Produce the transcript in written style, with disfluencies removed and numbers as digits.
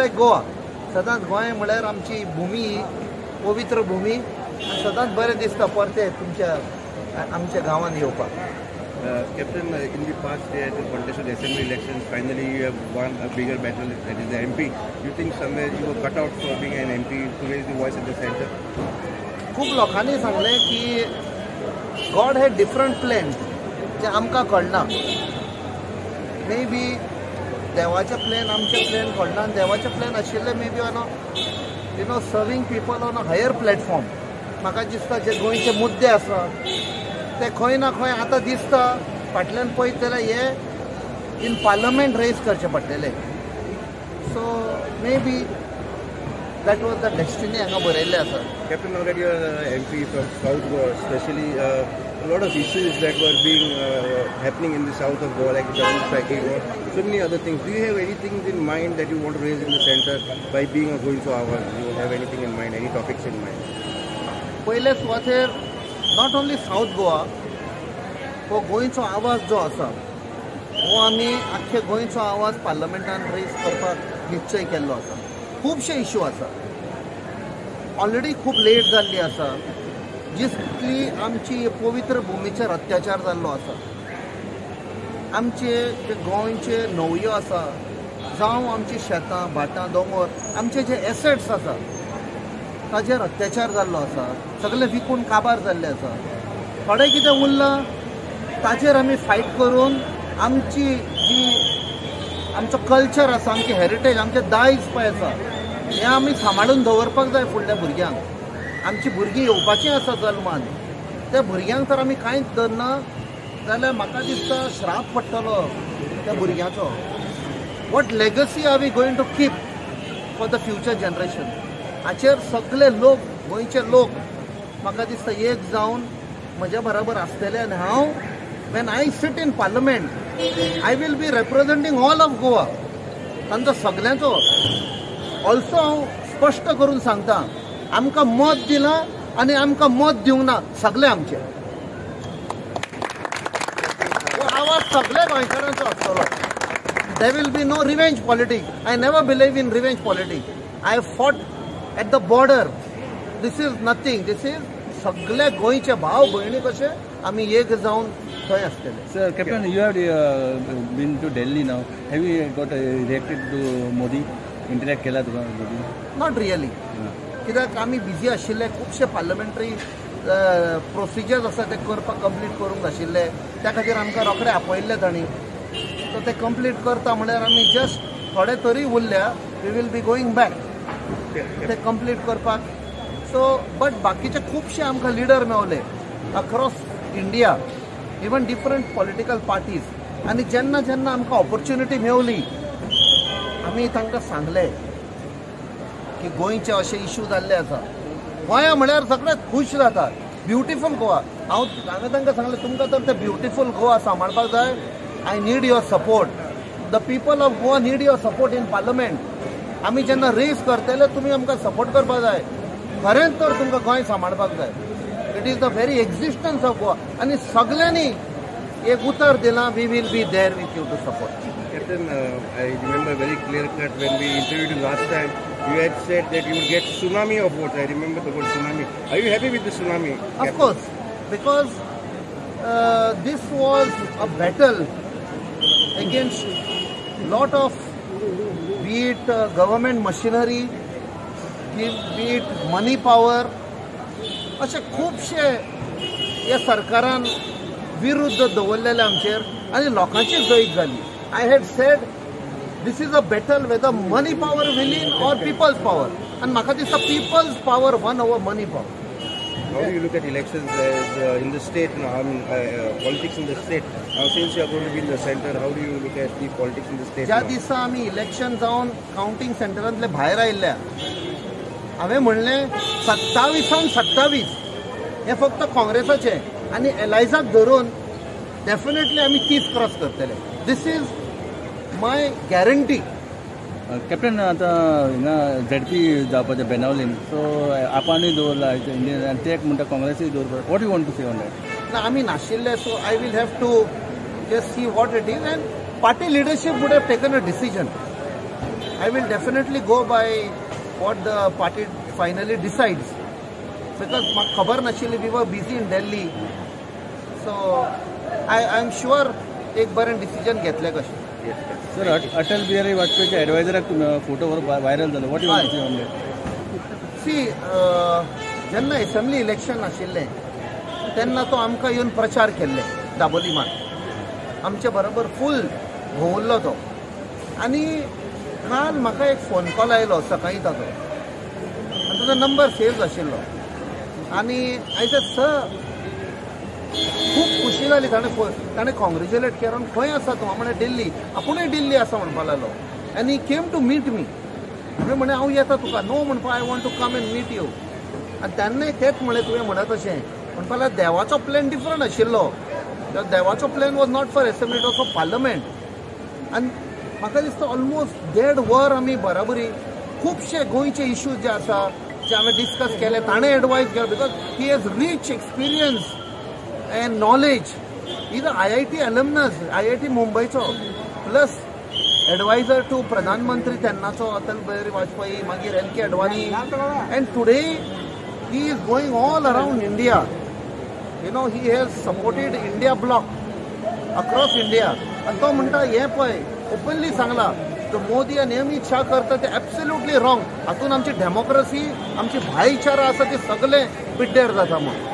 लायक गोवा. सदांच गोंय म्हळ्यार आमची भूमी, पवित्र भूमी, आनी सदांच बरें दिसता परते तुमच्या आमच्या गांवांत येवपाक. Captain, in the past day at the contested assembly elections, finally you have won a bigger battle, that is the MP. You think somewhere you were cut out for being an MP to raise the voice at the center? खूब लोकांनी सांगलें की God had different plans जे आमकां कळना. May be देवाचे plan आमचे plan कळना, आनी देवाचे प्लॅन आशिल्ले may be on serving people on a higher platform. म्हाका दिसता जे गोंयचे मुद्दे आसा ते खंय ना खंय आतां दिसता फाटल्यान पळयत जाल्यार हे इन पार्लमेंट रेज करचे पडटले. So may be that was the destiny हांगा बरयल्लें आसा. Captain, now that you are MP from South Goa, especially a lot of issues that were being happening in the south of Goa, like the double striking or so many other things. Do you have anything in mind that you want to raise in the center by being a Goincho Awaz? Do you have anything in mind, any topics in mind? पयले सुवातेर not only south Goa, हो गोंयचो आवाज जो आसा हो आमी आख्खे गोंयचो आवाज पार्लमेंटान रेज करपाक निश्चय केल्लो आसा. खुबशे इश्यू आसा, ऑलरेडी खूब लेट जाल्ली आसा. जितली आमची पवित्र भुमीचेर अत्याचार जाल्लो आसा, आमचे जे गोंयचे न्हंयो आसा, जावं आमची शेतां भाटां दोंगर, आमचे जे एसेट्स आसा ताजेर अत्याचार जाल्लो आसा. सगळे विकून काबार जाल्ले आसा. थोडें कितें उरलां ताजेर आमी फायट करून आमची जी आमचो कल्चर आसा, आमची हेरिटेज, आमचे दायज पळय आसा हें आमी सांबाळून दवरपाक जाय फुडल्या भुरग्यांक. आमची भुरगीं येवपाचीं आसा जल्मान, त्या भुरग्यांक तर आमी कांयच धरना जाल्यार म्हाका दिसता श्राप पडटलो त्या भुरग्याचो. What legacy are we going to keep for the future generation? हाचेर सगळे लोक, गोंयचे लोक म्हाका दिसता एक जावन म्हज्या बरोबर आसतले. आनी हांव when I sit in parliament I will be representing all of Goa. तांचो सगळ्यांचो ऑल्सो हांव स्पश्ट करून सांगता, आमकां मत दिलां आनी आमकां मत दिवंक ना, सगळे आमचे. हो आवाज सगळे गोंयकारांचो आसतलो. There will be no revenge politics. I never believe in revenge politics. I fought at the border. This is nothing. This is सगळे गोंयचे भाव भयणी कशे आमी एक जावन थंय आसतले. Sir, Captain, you have been to Delhi now. Have you got reacted to Modi? Interact केला तुका Modi? Not really. कित्याक आमी बिजी आशिल्ले, खुबशे पार्लमेंटरी प्रोसिजर्स आसा ते करपाक कंप्लीट करूंक आशिल्ले. त्या खातीर आमकां रोखडे आपयल्ले तांणी. सो ते कंप्लीट करता म्हळ्यार आमी जस्ट थोडे तरी उरल्या. We will be going back ते कंप्लीट करपाक. सो बट बाकीचे खुबशे आमकां लिडर मेवले across India, even different political parties. आनी जेन्ना जेन्ना आमकां ऑपॉर्च्युनिटी मेवली आमी तांकां सांगले की गोंयचे अशे इश्यू जाल्ले आसा. गोंया म्हळ्यार सगळे खूश जातात. ब्युटिफूल गोवा. हांवें तांकां सांगलें तुमकां तर ते ब्युटिफूल गोवा सांबाळपाक जाय. I need your support. The people of Goa need your support in parliament. आमी जेन्ना रेज करतले तुमी आमकां सपोर्ट करपाक जाय. खरेंच तर तुमकां गोंय सांबाळपाक जाय. It is the very existence of Goa. आनी सगळ्यांनी एक उतर दिलां, we will be there with you to support. Captain, I remember very clear cut when we interviewed you last time, you had said that you would get tsunami of votes. I remember the word tsunami. Are you happy with the tsunami? Of course, because this was a battle against lot of, be it government machinery, be it money power, अशे खुबशे ह्या सरकारान विरुद्ध दवरलेले आमचेर आनी लोकांची जैत जाली. I had said this is a battle whether money power will win or people's power, and म्हाका दिसता people's power won over money power. How do you look at elections in the state now? I mean, politics in the state. Now, since you are going to be in the center, how do you look at the politics in the state? ज्या दिसा आमी election जावन counting सेंटरांतले भायर आयिल्ल्या हांवें म्हणलें 27 हे फक्त काँग्रेसाचे आनी एलायजाक धरून डेफिनेटली आमी 30 क्रॉस करतले. दिस इज माय गॅरंटी. कॅप्टन आता हिंगा ZP जावपाचें बेनावलीन, सो आपानूय दवरला इंडियन आनी ते म्हणटा काँग्रेसूय दवरता. What you want to say on that? ना आमी नाशिल्ले, so I will have to just see what it is, and party leadership would have taken a decision. I will definitely go by what the party finally decides. Because म्हाका खबर नाशिल्ली, we were busy in Delhi. So I am sure एक बरें decision घेतलें कशें. Sir, Atal Bihari वाजपेयीच्या एडवायझराक फोटोवर व्हायरल जालो. What you see on that? See, जेन्ना असेंब्ली इलेक्शन आशिल्लें तेन्ना तो आमकां येवन प्रचार केल्ले दाबोलीमान. आमचे बरोबर फूल भोंवल्लो तो. आनी काल म्हाका एक फोन कॉल आयलो सकाळीं ताचो, आनी ताचो नंबर सेव्ह आशिल्लो. आनी आय सेड सर, खूब खुशी जाली. ताणें कॉंग्रेच्युलेट केलो. खंय आसा तूं? हांव म्हणलें दिल्ली. आपुणूय दिल्ली आसा म्हणपा लागलो. आनी ही केम टू मीट मी. हांवें म्हणलें हांव येता तुका. नो म्हणपा, I want to come and meet you. आनी तेन्नाय तेंच म्हणलें तुवें म्हणत तशें. म्हणपा लागलो देवाचो प्लॅन डिफरंट आशिल्लो. देवाचो plan was not for assembly, it was for parliament. आनी म्हाका दिसता ऑलमोस्ट 1.5 वर आमी बराबरी खुबशे गोंयचे इश्यूज जे आसा जे हांवें डिस्कस केले. ताणें एडवायस केलो because he has rich experience and knowledge. Is IIT alumnus, IIT मुंबयचो, प्लस एडवायझर टू प्रधानमंत्री तेन्नाचो अटल बिहारी वाजपेयी, मागीर LK Advani. And today he is going all around India. You know, he has supported India block across India. आनी तो म्हणटा हें पळय, openly सांगला तो मोदी आनी अमित शाह करता ते एब्सोल्युटली रॉंग. हातून आमची डेमोक्रेसी, आमची भाईचारा आसा ती सगळे पिड्ड्यार जाता म्हणून.